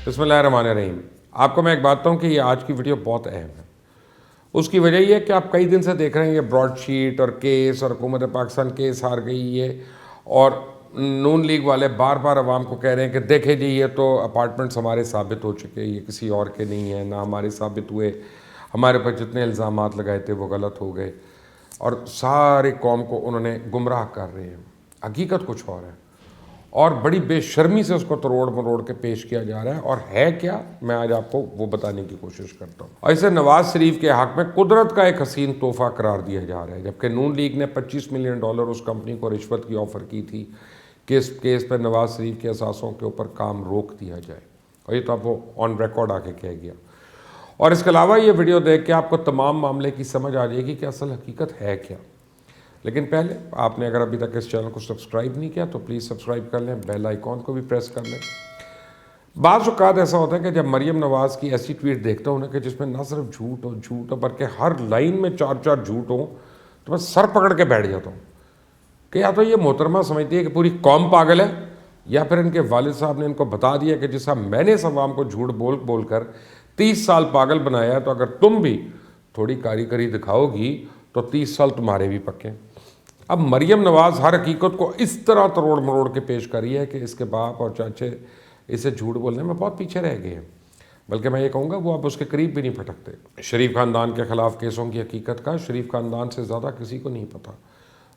بسم اللہ الرحمن الرحیم۔ آپ کو میں ایک بات بتاؤں کہ یہ آج کی ویڈیو بہت اہم ہے۔ اس کی وجہ یہ ہے کہ آپ کئی دن سے دیکھ رہے ہیں یہ براڈ شیٹ اور کیس اور حکومت پاکستان کیس ہار گئی ہے، اور نون لیگ والے بار بار عوام کو کہہ رہے ہیں کہ دیکھیں جی یہ تو اپارٹمنٹس ہمارے ثابت ہو چکے، یہ کسی اور کے نہیں ہیں، نہ ہمارے ثابت ہوئے، ہمارے پر جتنے الزامات لگائے تھے وہ غلط ہو گئے، اور سارے قوم کو انہوں نے گمراہ کر رہے ہیں۔ حقیقت کچھ اور ہے، اور بڑی بے شرمی سے اس کو تروڑ مروڑ کے پیش کیا جا رہا ہے، اور ہے کیا میں آج آپ کو وہ بتانے کی کوشش کرتا ہوں۔ اور اسے نواز شریف کے حق میں قدرت کا ایک حسین تحفہ قرار دیا جا رہا ہے، جبکہ نون لیگ نے $25 ملین اس کمپنی کو رشوت کی آفر کی تھی کہ اس کیس پر نواز شریف کے اثاثوں کے اوپر کام روک دیا جائے، اور یہ تو آپ وہ آن ریکارڈ آ کے کہہ گیا۔ اور اس کے علاوہ یہ ویڈیو دیکھ کے آپ کو تمام معاملے کی سمجھ آ جائے گی کہ اصل حقیقت ہے کیا۔ لیکن پہلے آپ نے اگر ابھی تک اس چینل کو سبسکرائب نہیں کیا تو پلیز سبسکرائب کر لیں، بیل آئیکن کو بھی پریس کر لیں۔ بعض اوقات ایسا ہوتا ہے کہ جب مریم نواز کی ایسی ٹویٹ دیکھتا ہوں کہ جس میں نہ صرف جھوٹ ہو بلکہ ہر لائن میں 4 جھوٹ ہوں، تو میں سر پکڑ کے بیٹھ جاتا ہوں کہ یا تو یہ محترمہ سمجھتی ہے کہ پوری قوم پاگل ہے، یا پھر ان کے والد صاحب نے ان کو بتا دیا کہ جس طرح میں نے اس عوام کو جھوٹ بول کر 30 سال پاگل بنایا ہے، تو اگر تم بھی تھوڑی کاری دکھاؤ گی تو 30 سال تمہارے بھی پکے۔ اب مریم نواز ہر حقیقت کو اس طرح تروڑ مروڑ کے پیش کر رہی ہے کہ اس کے باپ اور چاچے اسے جھوٹ بولنے میں بہت پیچھے رہ گئے ہیں، بلکہ میں یہ کہوں گا وہ اب اس کے قریب بھی نہیں پھٹکتے۔ شریف خاندان کے خلاف کیسوں کی حقیقت کا شریف خاندان سے زیادہ کسی کو نہیں پتہ۔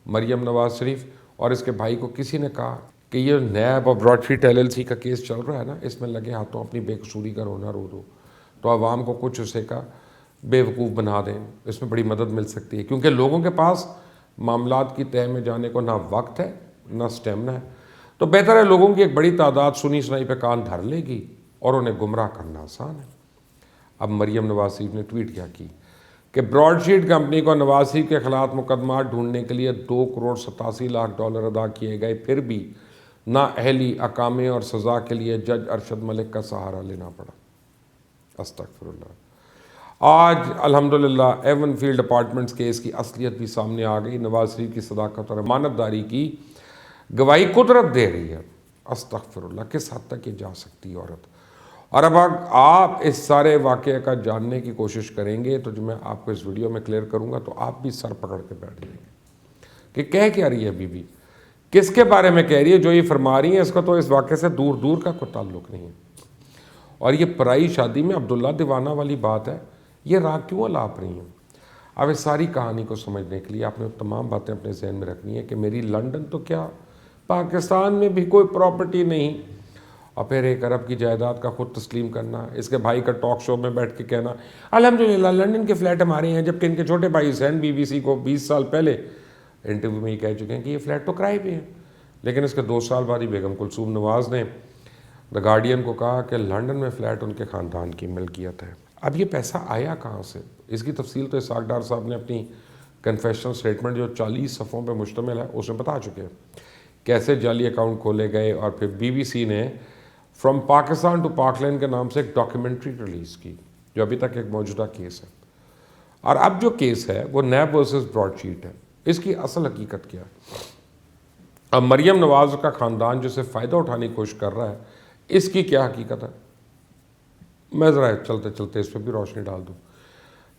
مریم نواز شریف اور اس کے بھائی کو کسی نے کہا کہ یہ نیب اور براڈ شیٹ LLC کا کیس چل رہا ہے نا، اس میں لگے ہاتھوں اپنی بے قصوری کا رونا رو دو، تو عوام کو کچھ اسے کا بے وقوف بنا دیں، اس میں بڑی مدد مل سکتی ہے، کیونکہ لوگوں کے پاس معاملات کی تہہ میں جانے کو نہ وقت ہے نہ اسٹیمنا ہے، تو بہتر ہے لوگوں کی ایک بڑی تعداد سنی سنائی پہ کان دھر لے گی اور انہیں گمراہ کرنا آسان ہے۔ اب مریم نواز شریف نے ٹویٹ کیا کی کہ براڈ شیٹ کمپنی کو نواز شریف کے خلاف مقدمات ڈھونڈنے کے لیے $2.87 کروڑ ادا کیے گئے، پھر بھی نااہلی، اقامے اور سزا کے لیے جج ارشد ملک کا سہارا لینا پڑا۔ استغفر اللہ۔ آج الحمدللہ ایون فیلڈ اپارٹمنٹس کیس کی اصلیت بھی سامنے آ گئی۔ نواز شریف کی صداقت اور امانت داری کی گواہی قدرت دے رہی ہے۔ استغفر اللہ، کس حد تک یہ جا سکتی ہے عورت۔ اور اب آپ اس سارے واقعے کا جاننے کی کوشش کریں گے تو جو میں آپ کو اس ویڈیو میں کلیئر کروں گا تو آپ بھی سر پکڑ کے بیٹھ جائیں گے کہ کہہ کیا رہی ہے بی بی، کس کے بارے میں کہہ رہی ہے۔ جو یہ فرما رہی ہیں اس کا تو اس واقعے سے دور دور کا کوئی تعلق نہیں ہے، اور یہ پرائی شادی میں عبداللہ دیوانہ والی بات ہے، یہ راگ کیوں الاپ رہی ہیں۔ اب اس ساری کہانی کو سمجھنے کے لیے آپ نے تمام باتیں اپنے ذہن میں رکھنی ہے کہ میری لنڈن تو کیا، پاکستان میں بھی کوئی پراپرٹی نہیں، اور پھر 1 ارب کی جائیداد کا خود تسلیم کرنا، اس کے بھائی کا ٹاک شو میں بیٹھ کے کہنا الحمدللہ لنڈن کے فلیٹ ہمارے ہیں، جبکہ ان کے چھوٹے بھائی حسین BBC کو 20 سال پہلے انٹرویو میں یہ کہہ چکے ہیں کہ یہ فلیٹ تو کرائے پہ ہیں، لیکن اس کے 2 سال بعد ہی بیگم کلثوم نواز نے دی گارڈین کو کہا کہ لنڈن میں فلیٹ ان کے خاندان کی ملکیت ہے۔ اب یہ پیسہ آیا کہاں سے، اس کی تفصیل تو اسحاق ڈار صاحب نے اپنی کنفیشنل سٹیٹمنٹ جو 40 صفحوں پہ مشتمل ہے اس میں بتا چکے ہیں، کیسے جعلی اکاؤنٹ کھولے گئے، اور پھر BBC نے فرام پاکستان ٹو پاکلینڈ کے نام سے ایک ڈاکیومنٹری ریلیز کی جو ابھی تک ایک موجودہ کیس ہے۔ اور اب جو کیس ہے وہ نیب ورسز براڈ شیٹ ہے۔ اس کی اصل حقیقت کیا ہے؟ اب مریم نواز کا خاندان جو سے فائدہ اٹھانے کی کوشش کر رہا ہے، اس کی کیا حقیقت ہے؟ میں ذرا چلتے چلتے اس پہ بھی روشنی ڈال دوں۔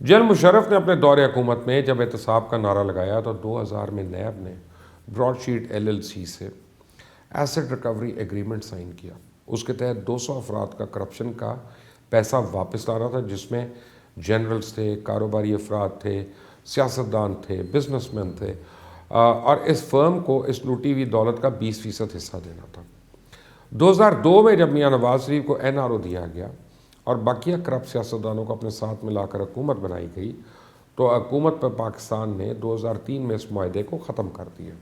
جنرل مشرف نے اپنے دور حکومت میں جب احتساب کا نعرہ لگایا تو 2000 میں نیب نے براڈ شیٹ LLC سے ایسٹ ریکوری ایگریمنٹ سائن کیا۔ اس کے تحت 200 افراد کا کرپشن کا پیسہ واپس لانا تھا، جس میں جنرلز تھے، کاروباری افراد تھے، سیاستدان تھے، بزنس مین تھے، اور اس فرم کو اس لوٹی ہوئی دولت کا 20% حصہ دینا تھا۔ 2002 میں جب میاں نواز شریف کو NRO دیا گیا اور بقیہ کرپٹ سیاستدانوں کو اپنے ساتھ ملا کر حکومت بنائی گئی تو حکومت پر پاکستان نے 2003 میں اس معاہدے کو ختم کر دیا،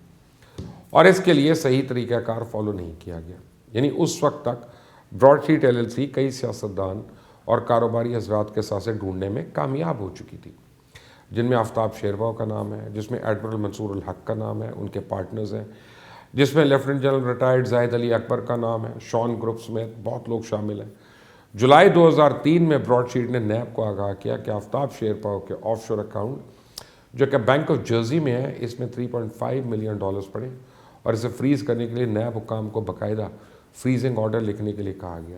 اور اس کے لیے صحیح طریقہ کار فالو نہیں کیا گیا۔ یعنی اس وقت تک براڈ شیٹ LLC کئی سیاستدان اور کاروباری حضرات کے ساتھ ڈھونڈنے میں کامیاب ہو چکی تھی، جن میں آفتاب شیرواؤ کا نام ہے، جس میں ایڈمرل منصور الحق کا نام ہے، ان کے پارٹنرز ہیں، جس میں لیفٹیننٹ جنرل ریٹائرڈ زاہد علی اکبر کا نام ہے، شان گروپس میں بہت لوگ شامل ہیں۔ جولائی 2003 میں براڈ شیٹ نے نیب کو آگاہ کیا کہ آفتاب شیرواؤ کے آف شور اکاؤنٹ جو کہ بینک آف جرسی میں ہے، اس میں $3.5 ملین پڑے، اور اسے فریز کرنے کے لیے نیب حکام کو باقاعدہ فریزنگ آرڈر لکھنے کے لیے کہا گیا۔